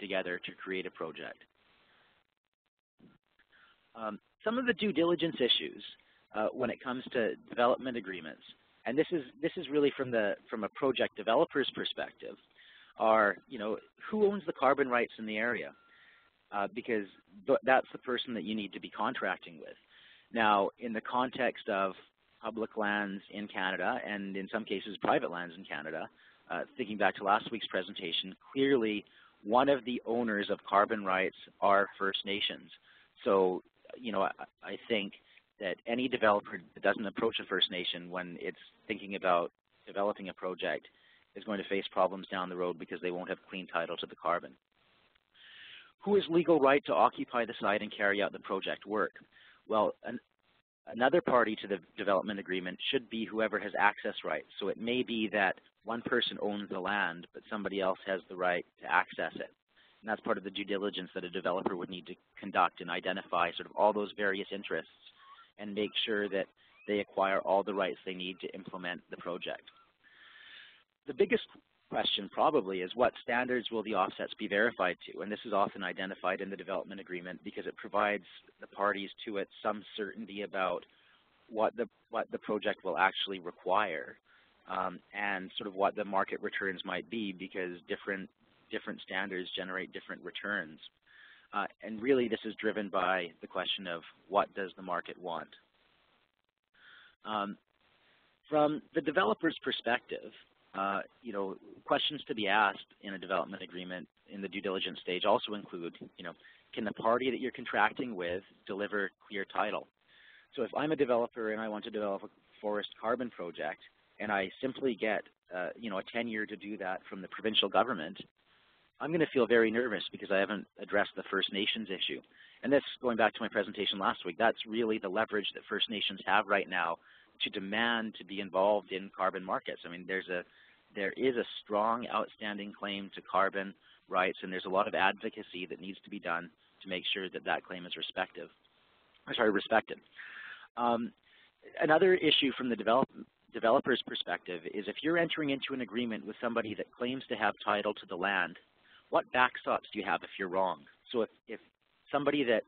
together to create a project. Some of the due diligence issues when it comes to development agreements, and this is really from a project developer's perspective, are, who owns the carbon rights in the area? Because that's the person that you need to be contracting with. Now, in the context of public lands in Canada, and in some cases private lands in Canada, thinking back to last week's presentation, clearly one of the owners of carbon rights are First Nations. So, I think that any developer that doesn't approach a First Nation when it's thinking about developing a project is going to face problems down the road because they won't have clean title to the carbon. Who has legal right to occupy the site and carry out the project work? Well, another party to the development agreement should be whoever has access rights. So it may be that one person owns the land, but somebody else has the right to access it. And that's part of the due diligence that a developer would need to conduct and identify sort of all those various interests and make sure that they acquire all the rights they need to implement the project. The biggest question probably is, what standards will the offsets be verified to? And this is often identified in the development agreement because it provides the parties to it some certainty about what the project will actually require and sort of what the market returns might be, because different standards generate different returns. And really this is driven by the question of, what does the market want? From the developer's perspective, questions to be asked in a development agreement in the due diligence stage also include, can the party that you're contracting with deliver clear title? So if I'm a developer and I want to develop a forest carbon project and I simply get, a tenure to do that from the provincial government, I'm going to feel very nervous because I haven't addressed the First Nations issue. And this, going back to my presentation last week, that's really the leverage that First Nations have right now to demand to be involved in carbon markets. I mean, there is a strong outstanding claim to carbon rights, and there's a lot of advocacy that needs to be done to make sure that that claim is respected. Another issue from the developer's perspective is, if you're entering into an agreement with somebody that claims to have title to the land, what backstops do you have if you're wrong? So if somebody that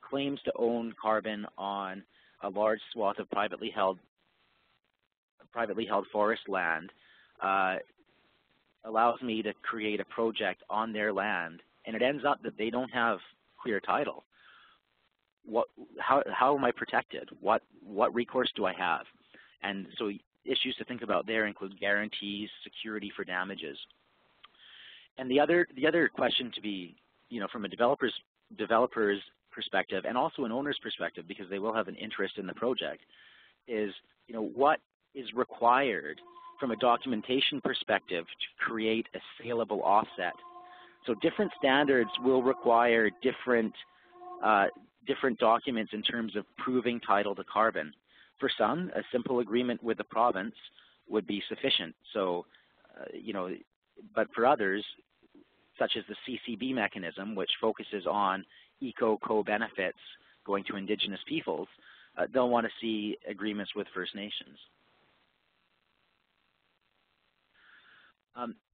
claims to own carbon on a large swath of privately held forest land allows me to create a project on their land, and it ends up that they don't have clear title, how am I protected? What recourse do I have? And so issues to think about there include guarantees, security for damages. And the other question to be, from a developer's perspective and also an owner's perspective, because they will have an interest in the project, is, what is required from a documentation perspective to create a saleable offset. So different standards will require different documents in terms of proving title to carbon. For some, a simple agreement with the province would be sufficient. So, but for others, such as the CCB mechanism, which focuses on eco-co-benefits going to Indigenous peoples, they'll want to see agreements with First Nations.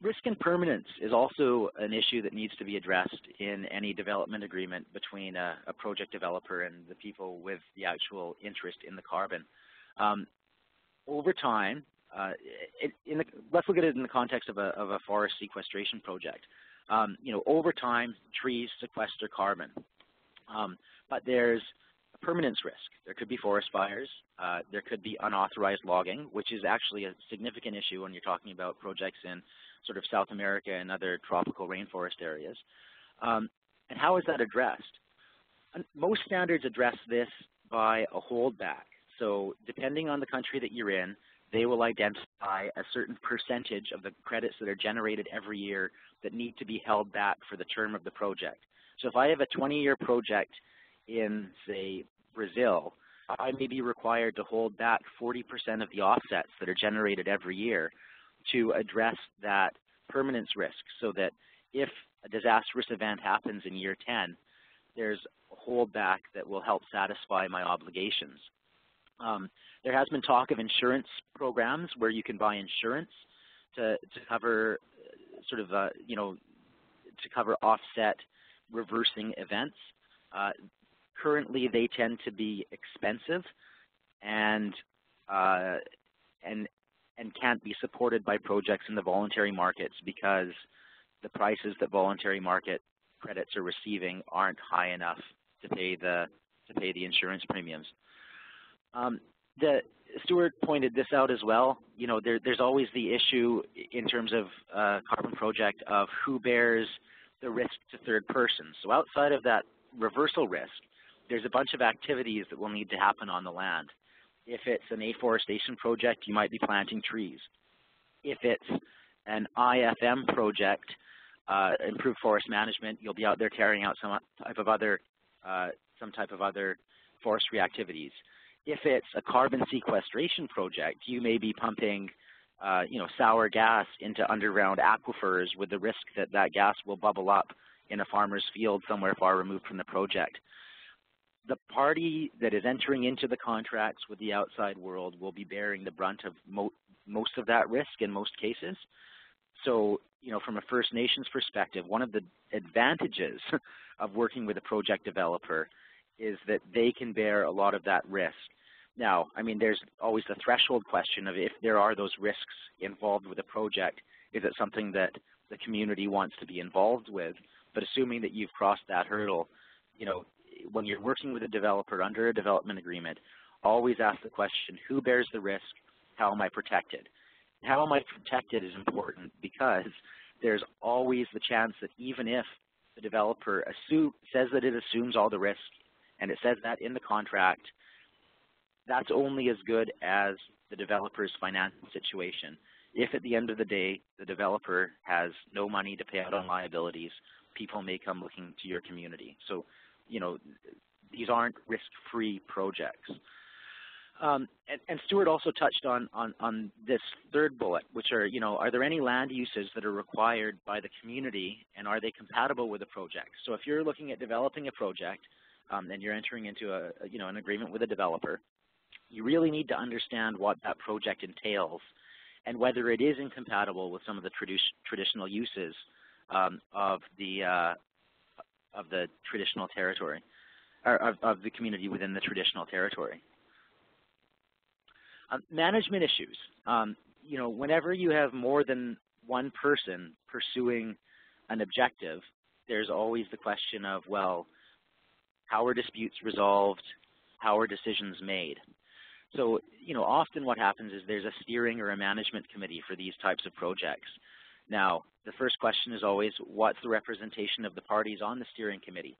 Risk and permanence is also an issue that needs to be addressed in any development agreement between a project developer and the people with the actual interest in the carbon. Over time, let's look at it in the context of a forest sequestration project. Over time, trees sequester carbon, but there's a permanence risk. There could be forest fires. There could be unauthorized logging, which is actually a significant issue when you're talking about projects in sort of South America and other tropical rainforest areas. And how is that addressed? Most standards address this by a holdback. So depending on the country that you're in, they will identify a certain percentage of the credits that are generated every year that need to be held back for the term of the project. So if I have a 20-year project in, say, Brazil, I may be required to hold back 40% of the offsets that are generated every year to address that permanence risk, so that if a disastrous event happens in year 10, there's a holdback that will help satisfy my obligations. There has been talk of insurance programs where you can buy insurance to cover sort of, to cover offset reversing events. Currently, they tend to be expensive and can't be supported by projects in the voluntary markets because the prices that voluntary market credits are receiving aren't high enough to pay the insurance premiums. Stuart pointed this out as well. You know, there's always the issue in terms of carbon project of who bears the risk to third persons. So outside of that reversal risk, there's a bunch of activities that will need to happen on the land. If it's an afforestation project, you might be planting trees. If it's an IFM project, improved forest management, you'll be out there carrying out some type of other forestry activities. If it's a carbon sequestration project, you may be pumping sour gas into underground aquifers with the risk that that gas will bubble up in a farmer's field somewhere far removed from the project. The party that is entering into the contracts with the outside world will be bearing the brunt of most of that risk in most cases. So, you know, from a First Nations perspective, one of the advantages of working with a project developer is that they can bear a lot of that risk. Now, I mean, there's always the threshold question of if there are those risks involved with a project, is it something that the community wants to be involved with? But assuming that you've crossed that hurdle, you know, when you're working with a developer under a development agreement, always ask the question, who bears the risk? How am I protected? How am I protected is important because there's always the chance that even if the developer says that it assumes all the risk, and it says that in the contract, that's only as good as the developer's financial situation. If at the end of the day, the developer has no money to pay out on liabilities, people may come looking to your community. So, you know, these aren't risk-free projects. And Stuart also touched on this third bullet, which are, you know, are there any land uses that are required by the community and are they compatible with the project? So if you're looking at developing a project and you're entering into an agreement with a developer, you really need to understand what that project entails and whether it is incompatible with some of the traditional uses of the traditional territory, or of the community within the traditional territory. Management issues. You know, whenever you have more than one person pursuing an objective, there's always the question of, well, how are disputes resolved? How are decisions made? So, you know, often what happens is there's a steering or a management committee for these types of projects. Now, the first question is always, what's the representation of the parties on the steering committee?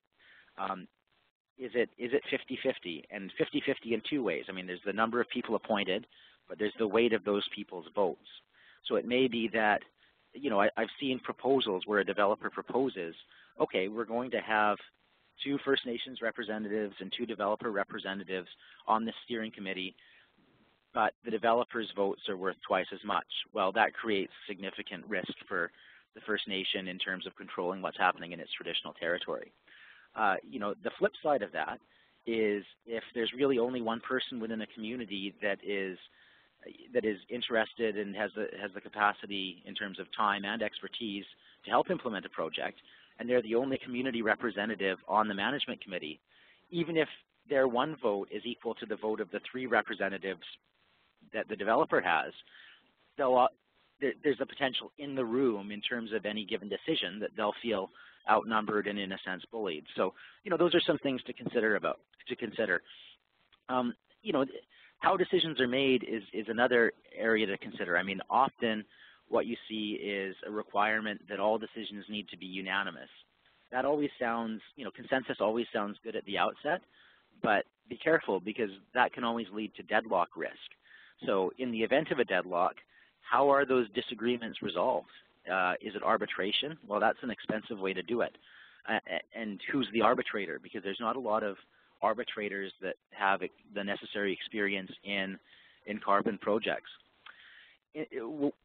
Is it 50-50? And 50-50 in two ways. I mean, there's the number of people appointed, but there's the weight of those people's votes. So it may be that, you know, I've seen proposals where a developer proposes, okay, we're going to have 2 First Nations representatives and 2 developer representatives on the steering committee, but the developer's votes are worth twice as much. Well, that creates significant risk for the First Nation in terms of controlling what's happening in its traditional territory. You know, the flip side of that is if there's really only one person within a community that is interested and has the capacity in terms of time and expertise to help implement a project, and they're the only community representative on the management committee, even if their one vote is equal to the vote of the 3 representatives that the developer has, there's a potential in the room in terms of any given decision that they'll feel outnumbered and in a sense bullied. So, you know, those are some things to consider. You know, how decisions are made is another area to consider. I mean, often what you see is a requirement that all decisions need to be unanimous. That always sounds, you know, consensus always sounds good at the outset, but be careful because that can always lead to deadlock risk. So in the event of a deadlock, how are those disagreements resolved? Is it arbitration? Well, that's an expensive way to do it. And who's the arbitrator? Because there's not a lot of arbitrators that have the necessary experience in carbon projects.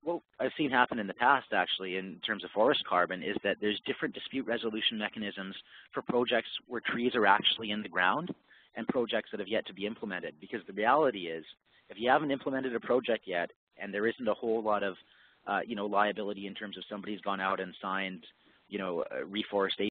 What I've seen happen in the past, actually, in terms of forest carbon, is that there's different dispute resolution mechanisms for projects where trees are actually in the ground and projects that have yet to be implemented. Because the reality is, if you haven't implemented a project yet and there isn't a whole lot of liability in terms of somebody's gone out and signed reforestation